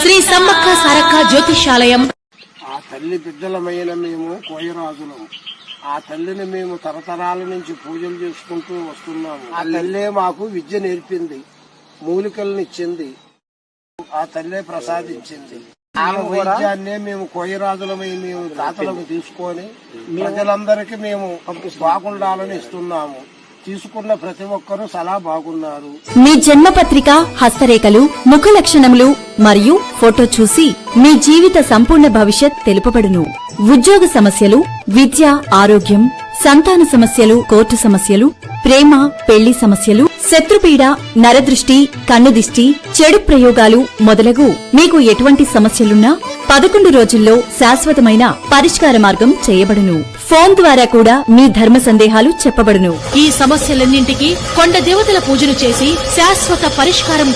శ్రీ సమ్మక్క సారక్క జ్యోతిషాలయం. ఆ తల్లి బిడ్డలమైన మేము కోయరాజులం. ఆ తల్లిని మేము తరతరాల నుంచి పూజలు చేసుకుంటూ వస్తున్నాము. ఆ తల్లే మాకు విద్య నేర్పింది, మూలికలనిచ్చింది, ఆ తల్లే ప్రసాదించింది. ఆ వైద్యాన్నే మేము కోయరాజులమై మేము తాతలకు తీసుకొని ప్రజలందరికీ మేము బాగుండాలని ఇస్తున్నాము. తీసుకున్న ప్రతి ఒక్కరూ చాలా బాగున్నారు. మీ జన్మపత్రిక, హస్తరేఖలు, ముఖ లక్షణములు మరియు ఫోటో చూసి మీ జీవిత సంపూర్ణ భవిష్యత్ తెలుపబడును. ఉద్యోగ సమస్యలు, విద్య, ఆరోగ్యం, సంతాన సమస్యలు, కోర్టు సమస్యలు, ప్రేమ, పెళ్లి సమస్యలు, శత్రుపీడ, నరదృష్టి, కన్నుదిష్టి, చెడు ప్రయోగాలు మొదలగు మీకు ఎటువంటి సమస్యలున్నా 11 రోజుల్లో శాశ్వతమైన పరిష్కార మార్గం చేయబడును. ఫోన్ ద్వారా కూడా మీ ధర్మ సందేహాలు చెప్పబడును. ఈ సమస్యలన్నింటికీ కొండ దేవతల పూజలు చేసి శాశ్వత పరిష్కారం